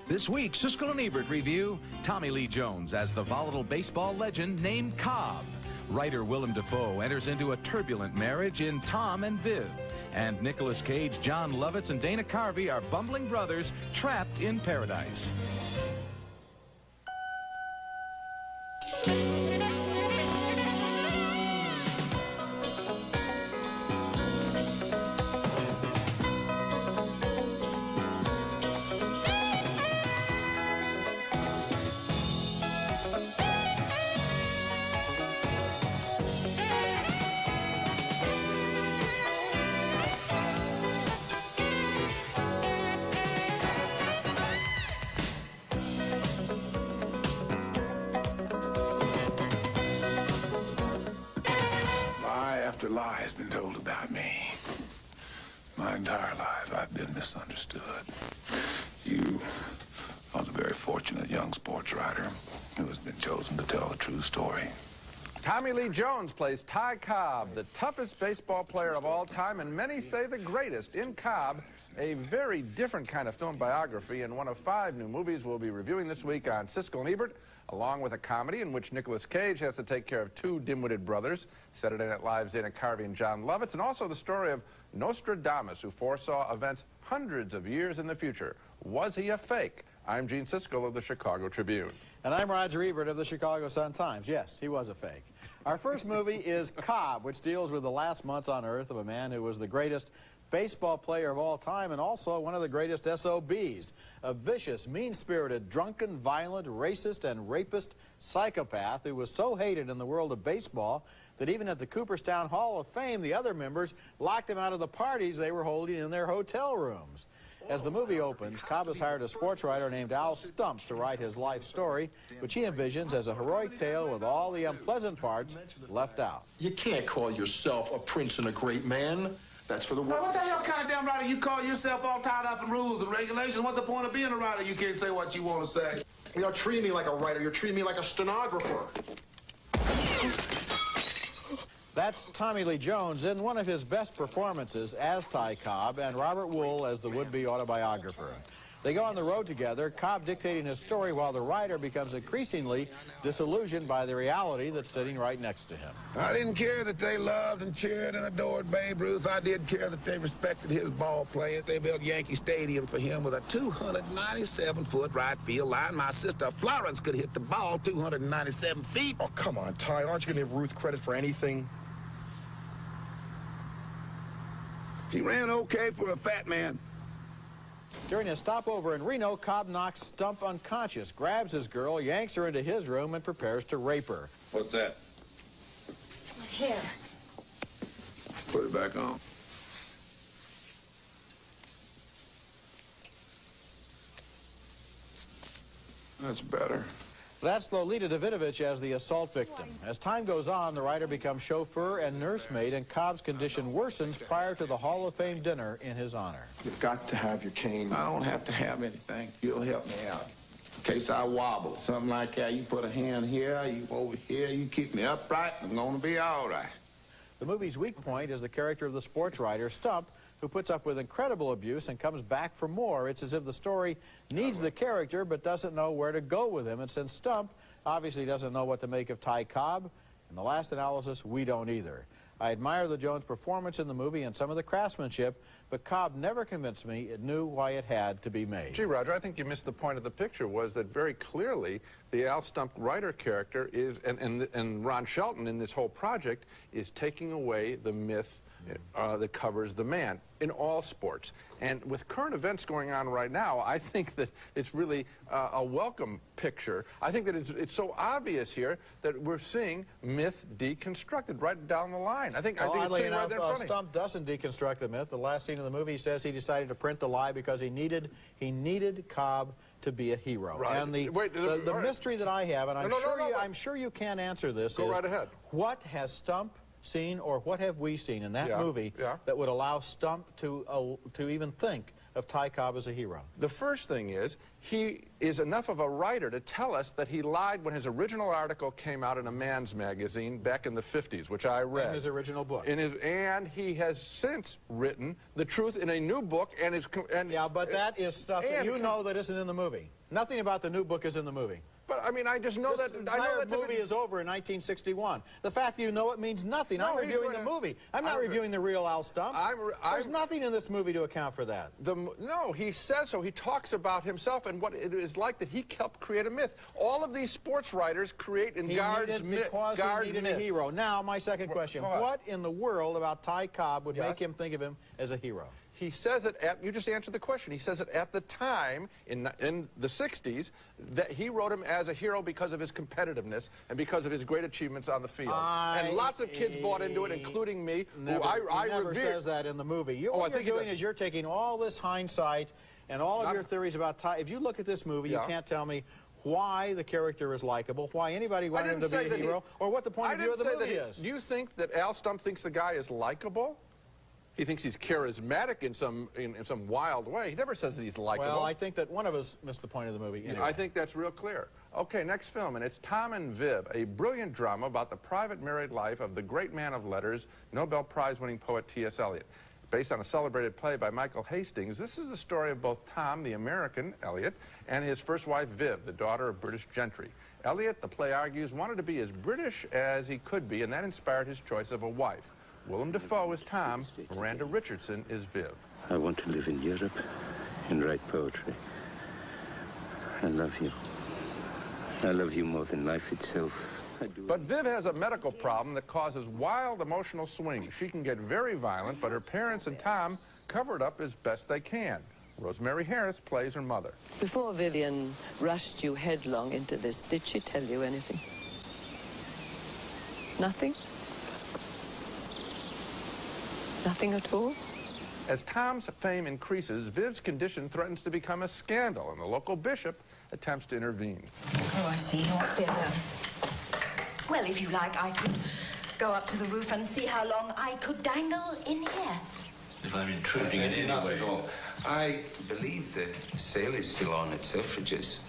This week, Siskel and Ebert review Tommy Lee Jones as the volatile baseball legend named Cobb. Writer Willem Dafoe enters into a turbulent marriage in Tom and Viv. And Nicolas Cage, John Lovitz, and Dana Carvey are bumbling brothers trapped in paradise. After lie has been told about me. My entire life, I've been misunderstood. You are the very fortunate young sports writer who has been chosen to tell the true story. Tommy Lee Jones plays Ty Cobb, the toughest baseball player of all time, and many say the greatest. In Cobb, a very different kind of film biography, and one of 5 new movies we'll be reviewing this week on Siskel and Ebert, along with a comedy in which Nicolas Cage has to take care of 2 dim-witted brothers, Saturday Night Live's Dana Carvey and John Lovitz, and also the story of Nostradamus, who foresaw events hundreds of years in the future. Was he a fake? I'm Gene Siskel of the Chicago Tribune. And I'm Roger Ebert of the Chicago Sun-Times. Yes, he was a fake. Our first movie is Cobb, which deals with the last months on Earth of a man who was the greatest baseball player of all time and also one of the greatest SOBs. A vicious, mean-spirited, drunken, violent, racist, and rapist psychopath who was so hated in the world of baseball that even at the Cooperstown Hall of Fame, the other members locked him out of the parties they were holding in their hotel rooms. As the movie opens, Cobb has hired a sports writer named Al Stump to write his life story, which he envisions as a heroic tale with all the unpleasant parts left out. You can't call yourself a prince and a great man. That's for the world. Now, what the hell kind of damn writer you call yourself all tied up in rules and regulations? What's the point of being a writer? You can't say what you want to say. You're not treating me like a writer. You're treating me like a stenographer. That's Tommy Lee Jones in one of his best performances as Ty Cobb and Robert Wool as the would-be autobiographer. They go on the road together, Cobb dictating his story while the writer becomes increasingly disillusioned by the reality that's sitting right next to him. I didn't care that they loved and cheered and adored Babe Ruth. I did care that they respected his ball playing. They built Yankee Stadium for him with a 297-foot right field line. My sister Florence could hit the ball 297 feet. Oh, come on, Ty. Aren't you going to give Ruth credit for anything? He ran okay for a fat man. During a stopover in Reno, Cobb knocks Stump unconscious, grabs his girl, yanks her into his room, and prepares to rape her. What's that? It's my hair. Put it back on. That's better. That's Lolita Davidovich as the assault victim. As time goes on, the writer becomes chauffeur and nursemaid, and Cobb's condition worsens prior to the Hall of Fame dinner in his honor. You've got to have your cane. I don't have to have anything. You'll help me out. In case I wobble, something like that, you put a hand here, you over here, you keep me upright, I'm going to be all right. The movie's weak point is the character of the sports writer, Stump, who puts up with incredible abuse and comes back for more. It's as if the story needs the character but doesn't know where to go with him. And since Stump obviously doesn't know what to make of Ty Cobb, in the last analysis, we don't either. I admire the Jones performance in the movie and some of the craftsmanship, but Cobb never convinced me it knew why it had to be made. Gee, Roger, I think you missed the point of the picture, was that very clearly the Al Stump writer character is, and Ron Shelton in this whole project, is taking away the myth that covers the man in all sports. And with current events going on right now, I think that it's really a welcome picture. I think that it's so obvious here that we're seeing myth deconstructed right down the line. I think it's sitting right there in front of you. Stump doesn't deconstruct the myth. The last scene of the movie, he says he decided to print the lie because he needed Cobb to be a hero. Right. And the mystery that I have, and I'm sure you can answer this, Go right ahead. What has Stump seen, or what have we seen in that movie that would allow Stump to even think of Ty Cobb as a hero? The first thing is, he is enough of a writer to tell us that he lied when his original article came out in a man's magazine back in the 50s, which I read. In his original book. And he has since written the truth in a new book, yeah, but that is stuff that you know that isn't in the movie. Nothing about the new book is in the movie. But I mean, I just know this that the movie is over in 1961. The fact that you know it means nothing. No, I'm reviewing the movie. I'm not reviewing the real Al Stump. There's nothing in this movie to account for that. No, he says so. He talks about himself and what it is like that he helped create a myth. All of these sports writers create and guard myths. Because he needed a hero. Now, my second question. What in the world about Ty Cobb would make him think of him as a hero? He says it you just answered the question. He says it at the time, in the 60s, that he wrote him as a hero because of his competitiveness and because of his great achievements on the field. And lots of kids bought into it, including me, who I never revered. Says that in the movie. What you're doing is you're taking all this hindsight and all of your theories about Ty. If you look at this movie, you can't tell me why the character is likable, why anybody wanted him to be a hero, or what the point of view of the movie is. Do you think that Al Stump thinks the guy is likable? He thinks he's charismatic in some wild way. He never says that he's likable. Well, I think that one of us missed the point of the movie. Anyway. I think that's real clear. Okay, next film, and it's Tom and Viv, a brilliant drama about the private married life of the great man of letters, Nobel Prize-winning poet T.S. Eliot. Based on a celebrated play by Michael Hastings, this is the story of both Tom, the American, Eliot, and his first wife, Viv, the daughter of British gentry. Eliot, the play argues, wanted to be as British as he could be, and that inspired his choice of a wife. Willem Dafoe is Tom, Miranda Richardson is Viv. I want to live in Europe and write poetry. I love you. I love you more than life itself. But Viv has a medical problem that causes wild emotional swings. She can get very violent, but her parents and Tom cover it up as best they can. Rosemary Harris plays her mother. Before Vivian rushed you headlong into this, did she tell you anything? Nothing? Nothing at all? As Tom's fame increases, Viv's condition threatens to become a scandal, and the local bishop attempts to intervene. Oh, I see. You're up there. Well, if you like, I could go up to the roof and see how long I could dangle in here. If I'm intruding in any way. At all. I believe the sale is still on at Selfridges.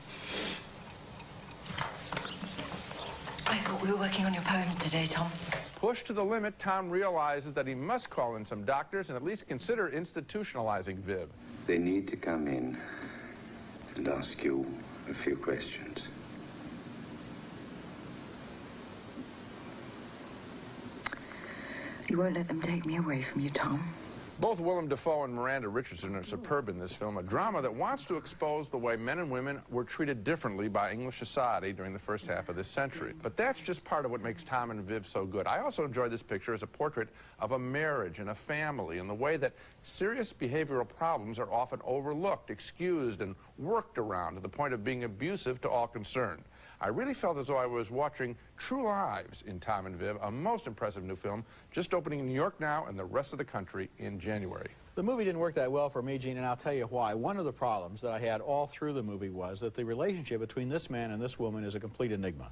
I thought we were working on your poems today, Tom. Pushed to the limit, Tom realizes that he must call in some doctors and at least consider institutionalizing Viv. They need to come in and ask you a few questions. You won't let them take me away from you, Tom? Both Willem Dafoe and Miranda Richardson are superb in this film, a drama that wants to expose the way men and women were treated differently by English society during the first half of this century. But that's just part of what makes Tom and Viv so good. I also enjoy this picture as a portrait of a marriage and a family and the way that serious behavioral problems are often overlooked, excused, and worked around to the point of being abusive to all concerned. I really felt as though I was watching True Lives in Tom and Viv, a most impressive new film, just opening in New York now and the rest of the country in January. The movie didn't work that well for me, Gene, and I'll tell you why. One of the problems that I had all through the movie was that the relationship between this man and this woman is a complete enigma.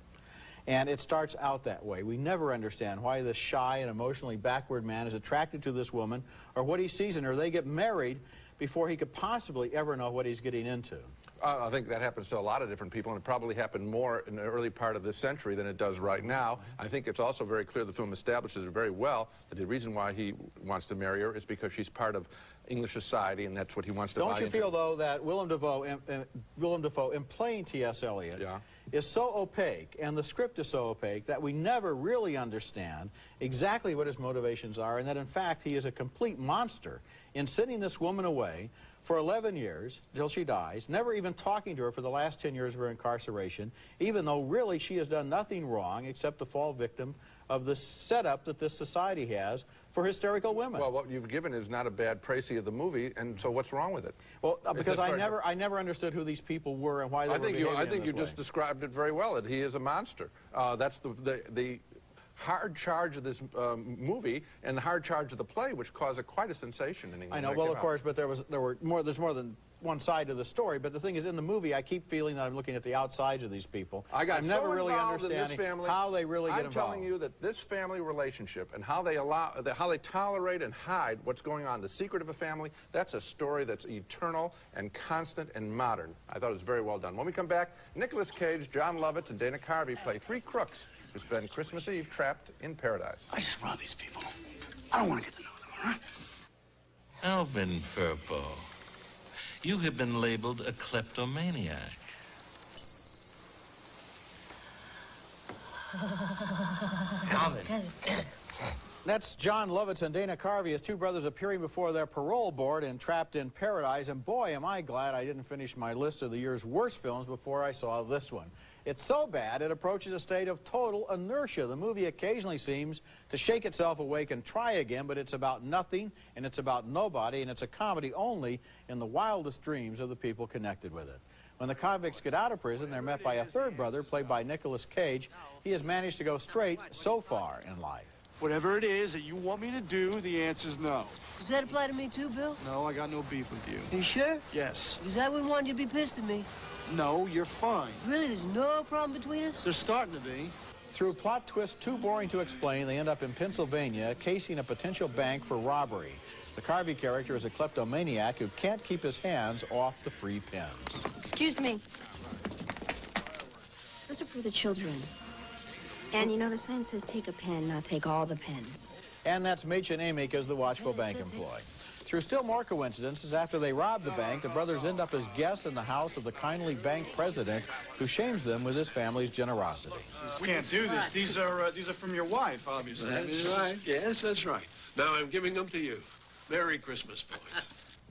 And it starts out that way. We never understand why this shy and emotionally backward man is attracted to this woman or what he sees in her. They get married before he could possibly ever know what he's getting into. I think that happens to a lot of different people, and it probably happened more in the early part of this century than it does right now. I think it's also very clear the film establishes it very well that the reason why he wants to marry her is because she's part of English society, and that's what he wants to buy into. Don't you feel, though, that Willem Dafoe in playing T.S. Eliot is so opaque, and the script is so opaque, that we never really understand exactly what his motivations are, and that, in fact, he is a complete monster in sending this woman away for 11 years, till she dies, never even talking to her for the last 10 years of her incarceration, even though really she has done nothing wrong except to fall victim of the setup that this society has for hysterical women. Well, what you've given is not a bad précis of the movie, and so what's wrong with it? Well, because I never understood who these people were and why they were behaving I think you this way. just described it very well, that he is a monster. That's the hard charge of this movie and the hard charge of the play, which caused quite a sensation in England. I know. Well, of course, but there's more than one side of the story, but the thing is, in the movie, I keep feeling that I'm looking at the outsides of these people. I got I'm so never really involved in this understanding family, how they really get involved. I'm telling you that this family relationship and how they tolerate and hide what's going on, the secret of a family, that's a story that's eternal and constant and modern. I thought it was very well done. When we come back, Nicolas Cage, John Lovitz, and Dana Carvey play three crooks who spend Christmas Eve trapped in paradise. I just robbed these people. I don't want to get to know them, all right? Alvin Purple, you have been labeled a kleptomaniac. Alvin. That's John Lovitz and Dana Carvey as two brothers appearing before their parole board in Trapped in Paradise. And boy, am I glad I didn't finish my list of the year's worst films before I saw this one. It's so bad it approaches a state of total inertia. The movie occasionally seems to shake itself awake and try again, but it's about nothing and it's about nobody, and it's a comedy only in the wildest dreams of the people connected with it. When the convicts get out of prison, they're met by a third brother, played by Nicolas Cage. He has managed to go straight so far in life. Whatever it is that you want me to do, the answer's no. Does that apply to me too, Bill? No, I got no beef with you. You sure? Yes. Because I wouldn't want you to be pissed at me. No, you're fine. Really, there's no problem between us? There's starting to be. Through plot twists too boring to explain, they end up in Pennsylvania casing a potential bank for robbery. The Carvey character is a kleptomaniac who can't keep his hands off the free pens. Excuse me. Those are for the children. And you know, the sign says take a pen, not take all the pens. And that's Machen Amick as the watchful bank employee. Through still more coincidences, after they rob the bank, the brothers end up as guests in the house of the kindly bank president who shames them with his family's generosity. We can't do this. These are from your wife, obviously. That's right. Yes, that's right. Now I'm giving them to you. Merry Christmas, boys.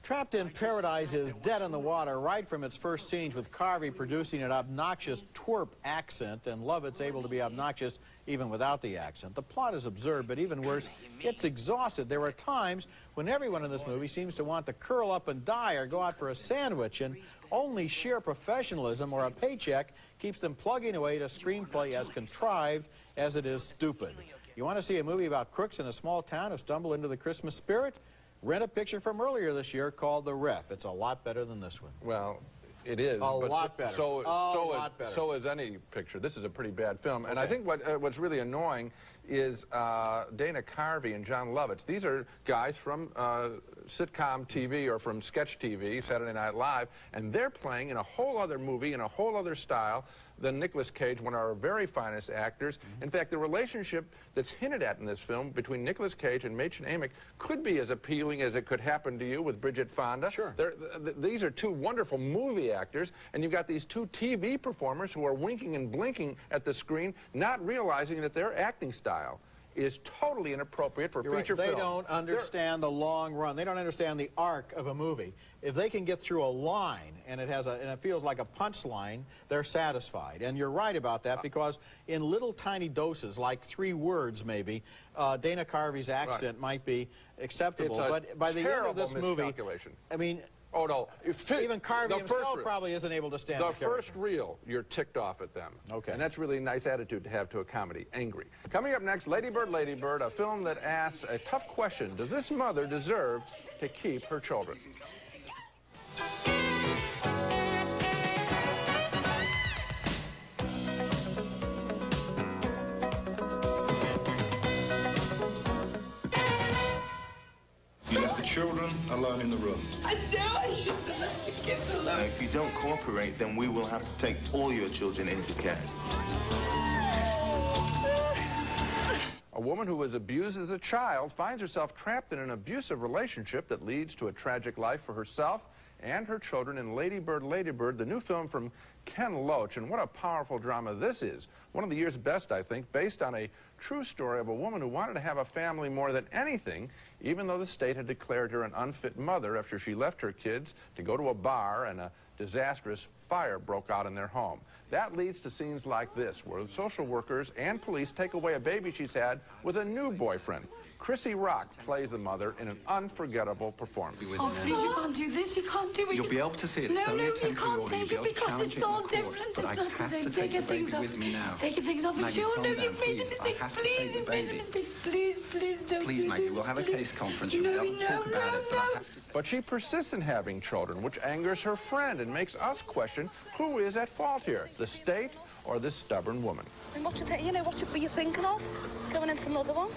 Trapped in Paradise is dead in the water right from its first scenes, with Carvey producing an obnoxious twerp accent and Lovitz able to be obnoxious even without the accent. The plot is absurd, but even worse, it's exhausted. There are times when everyone in this movie seems to want to curl up and die or go out for a sandwich, and only sheer professionalism or a paycheck keeps them plugging away at a screenplay as contrived as it is stupid. You want to see a movie about crooks in a small town who stumble into the Christmas spirit? Rent a picture from earlier this year called The Ref. It's a lot better than this one. Well, it is. A lot better. So is any picture. This is a pretty bad film. And I think what's really annoying is Dana Carvey and John Lovitz. These are guys from sitcom TV or from sketch TV, Saturday Night Live, and they're playing in a whole other movie, in a whole other style than Nicolas Cage, one of our very finest actors. In fact, the relationship that's hinted at in this film between Nicolas Cage and Machen Amick could be as appealing as It Could Happen to You with Bridget Fonda. Sure. These are two wonderful movie actors, and you've got these two TV performers who are winking and blinking at the screen, not realizing that their acting style is totally inappropriate for feature films. They don't understand the long run. They don't understand the arc of a movie. If they can get through a line and it feels like a punchline, they're satisfied. And you're right about that, because in little tiny doses, like 3 words maybe, Dana Carvey's accent might be acceptable. But by the end of this movie, I mean, oh, no. Even Carvey himself probably isn't able to stand the first reel, you're ticked off at them. Okay. And that's really a nice attitude to have to a comedy, angry. Coming up next, Ladybird, Ladybird, a film that asks a tough question. Does this mother deserve to keep her children? You left the children alone in the room. I know I shouldn't have left the kids alone. Now, if you don't cooperate, then we will have to take all your children into care. A woman who was abused as a child finds herself trapped in an abusive relationship that leads to a tragic life for herself and her children in Ladybird, Ladybird, the new film from Ken Loach. And what a powerful drama this is. One of the year's best, I think, based on a true story of a woman who wanted to have a family more than anything, even though the state had declared her an unfit mother after she left her kids to go to a bar and a disastrous fire broke out in their home. That leads to scenes like this, where social workers and police take away a baby she's had with a new boyfriend. Chrissy Rock plays the mother in an unforgettable performance. Oh, please, you can't do this. You can't do it. You'll be able to see it. No, no, you can't take it because it's all different. It's not the same. Take your things off. Take your things off. And show no, you've made a mistake. Please, you've made a mistake. Please, please don't. Please, Maggie, we'll have a case conference. You'll be able to talk about it, but I have to... But she persists in having children, which angers her friend and makes us question who is at fault here, the state or this stubborn woman. What were you thinking of? Going in for another one?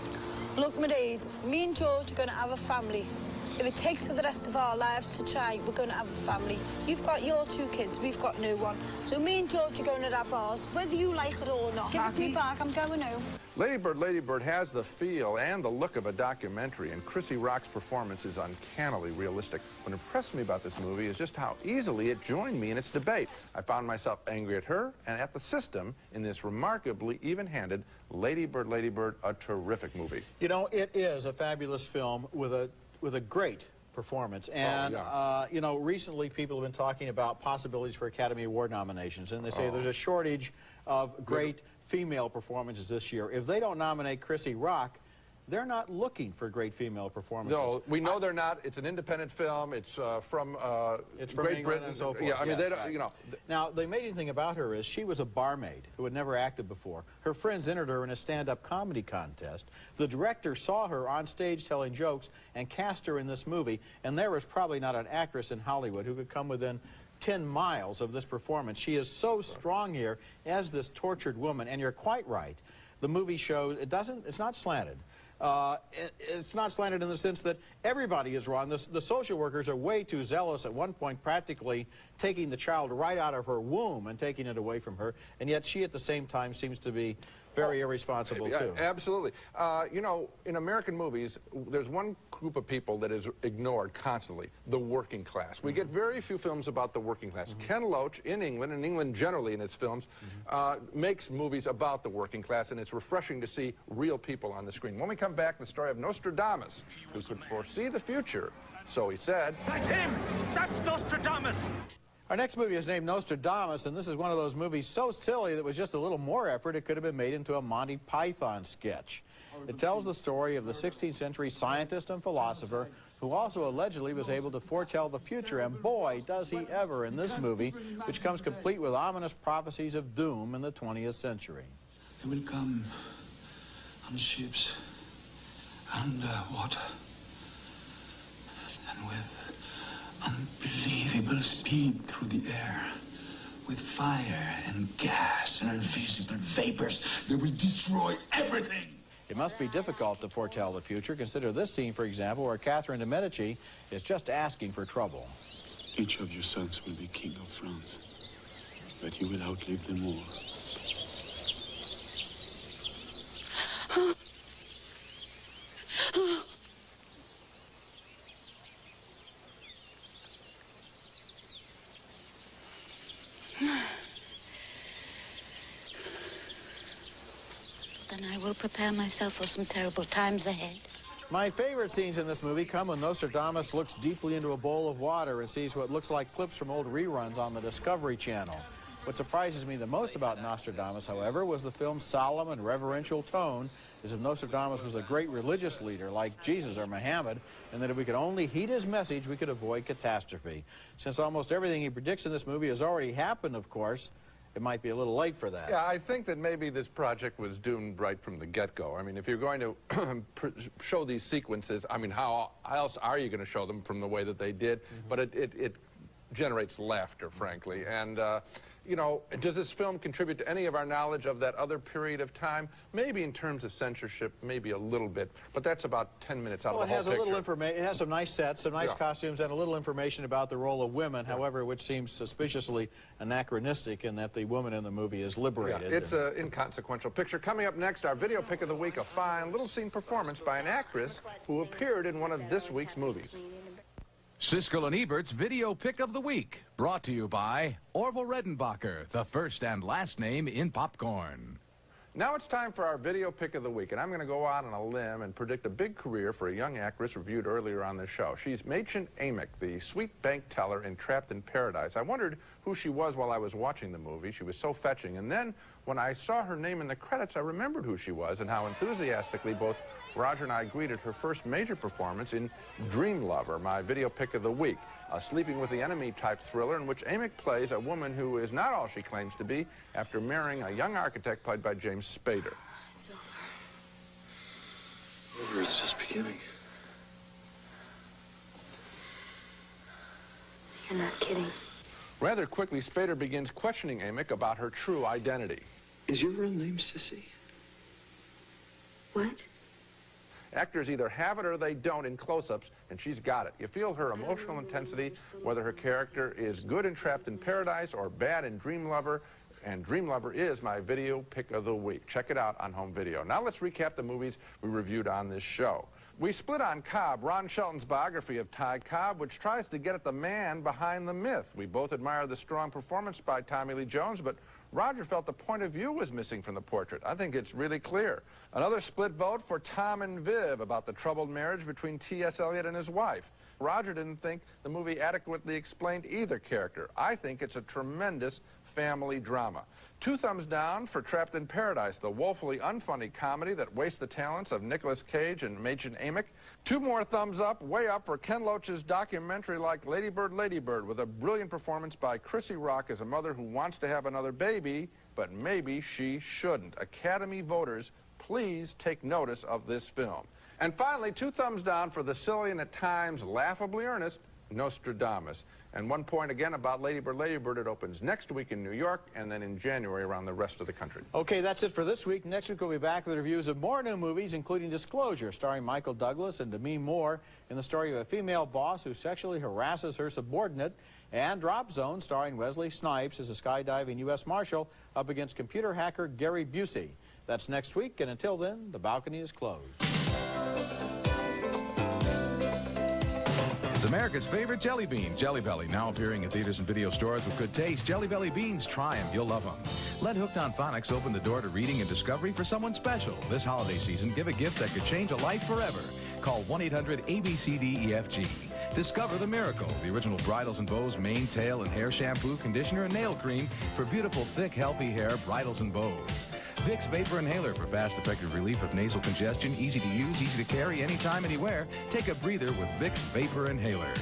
Look, Marie, me and George are going to have a family. If it takes for the rest of our lives to try, we're going to have a family. You've got your 2 kids, we've got no one. So me and George are going to have ours, whether you like it or not. Give us me back, I'm going home. Ladybird has the feel and the look of a documentary, and Chrissy Rock's performance is uncannily realistic. What impressed me about this movie is just how easily it joined me in its debate. I found myself angry at her and at the system in this remarkably even-handed Ladybird, a terrific movie. You know, it is a fabulous film with a great performance. And, you know, recently people have been talking about possibilities for Academy Award nominations, and they say there's a shortage of great female performances this year. If they don't nominate Chrissy Rock, they're not looking for great female performances. No, we know they're not. It's an independent film. It's from Great England Britain and so forth. Yeah, I mean, they don't, you know. Now, the amazing thing about her is she was a barmaid who had never acted before. Her friends entered her in a stand-up comedy contest. The director saw her on stage telling jokes and cast her in this movie, and there was probably not an actress in Hollywood who could come within 10 miles of this performance. She is so strong here as this tortured woman, and you're quite right. The movie shows, it's not slanted. It's not slanted in the sense that everybody is wrong. The social workers are way too zealous, at one point practically taking the child right out of her womb and taking it away from her, and yet she at the same time seems to be very irresponsible too. Absolutely. You know, in American movies, there's one group of people that is ignored constantly, the working class. We get very few films about the working class. Ken Loach in England, and England generally in its films, makes movies about the working class, and it's refreshing to see real people on the screen. When we come back, the story of Nostradamus, who could foresee the future, so he said. That's him! That's Nostradamus! Our next movie is named Nostradamus, and this is one of those movies so silly that with just a little more effort, it could have been made into a Monty Python sketch. It tells the story of the 16th century scientist and philosopher who also allegedly was able to foretell the future, and boy, does he ever in this movie, which comes complete with ominous prophecies of doom in the 20th century. They will come on ships, underwater, and with unbelievable speed through the air, with fire and gas and invisible vapors that will destroy everything. It must be difficult to foretell the future. Consider this scene, for example, where Catherine de Medici is just asking for trouble. Each of your sons will be king of France, but you will outlive them all. Then I will prepare myself for some terrible times ahead. My favorite scenes in this movie come when Nostradamus looks deeply into a bowl of water and sees what looks like clips from old reruns on the Discovery Channel. What surprises me the most about Nostradamus, however, was the film's solemn and reverential tone, as if Nostradamus was a great religious leader like Jesus or Muhammad, and that if we could only heed his message, we could avoid catastrophe. Since almost everything he predicts in this movie has already happened, of course, it might be a little late for that. Yeah, I think that maybe this project was doomed right from the get-go. I mean, if you're going to show these sequences, I mean, how else are you going to show them from the way that they did? But it generates laughter, frankly. And, you know, does this film contribute to any of our knowledge of that other period of time? Maybe in terms of censorship, maybe a little bit, but that's about 10 minutes out of the whole picture. Well, it has a little information. It has some nice sets, some nice costumes, and a little information about the role of women, however, which seems suspiciously anachronistic in that the woman in the movie is liberated. Yeah, it's an inconsequential picture. Coming up next, our video pick of the week, a fine little scene performance by an actress who appeared in one of this week's movies. Siskel and Ebert's Video Pick of the Week, brought to you by Orville Redenbacher, the first and last name in popcorn. Now it's time for our video pick of the week, and I'm going to go out on a limb and predict a big career for a young actress reviewed earlier on this show. She's Mädchen Amick, the sweet bank teller in Trapped in Paradise. I wondered who she was while I was watching the movie. She was so fetching. And then when I saw her name in the credits, I remembered who she was and how enthusiastically both Roger and I greeted her first major performance in Dream Lover, my video pick of the week, a sleeping with the enemy type thriller in which Amick plays a woman who is not all she claims to be after marrying a young architect played by James Spader. It's over. Over, it's just beginning. You're not kidding. Rather quickly, Spader begins questioning Amick about her true identity. Is your real name Sissy? What? Actors either have it or they don't in close-ups, and she's got it. You feel her emotional intensity, whether her character is good in Trapped in Paradise or bad in Dream Lover, and Dream Lover is my video pick of the week. Check it out on home video. Now let's recap the movies we reviewed on this show. We split on Cobb, Ron Shelton's biography of Ty Cobb, which tries to get at the man behind the myth. We both admire the strong performance by Tommy Lee Jones, but Roger felt the point of view was missing from the portrait. I think it's really clear. Another split vote for Tom and Viv about the troubled marriage between T.S. Eliot and his wife. Roger didn't think the movie adequately explained either character. I think it's a tremendous family drama. 2 thumbs down for Trapped in Paradise, the woefully unfunny comedy that wastes the talents of Nicolas Cage and Mädchen Amick. 2 more thumbs up, way up for Ken Loach's documentary like Ladybird, Ladybird, with a brilliant performance by Chrissy Rock as a mother who wants to have another baby, but maybe she shouldn't. Academy voters, please take notice of this film. And finally, 2 thumbs down for the silly and at times laughably earnest Nostradamus. And 1 point again about Ladybird, Ladybird. It opens next week in New York and then in January around the rest of the country. Okay, that's it for this week. Next week we'll be back with reviews of more new movies, including Disclosure, starring Michael Douglas and Demi Moore, in the story of a female boss who sexually harasses her subordinate, and Drop Zone, starring Wesley Snipes as a skydiving U.S. Marshal up against computer hacker Gary Busey. That's next week, and until then, the balcony is closed. It's America's favorite jelly bean, Jelly Belly, now appearing in theaters and video stores with good taste. Jelly Belly beans, try them, you'll love them. Let Hooked on Phonics open the door to reading and discovery for someone special. This holiday season, give a gift that could change a life forever. Call 1-800-ABCDEFG. Discover the miracle, the original Bridals and Bows mane, tail, and hair shampoo, conditioner, and nail cream for beautiful, thick, healthy hair, bridals and bows. Vicks Vapor Inhaler for fast, effective relief of nasal congestion, easy to use, easy to carry, anytime, anywhere. Take a breather with Vicks Vapor Inhaler.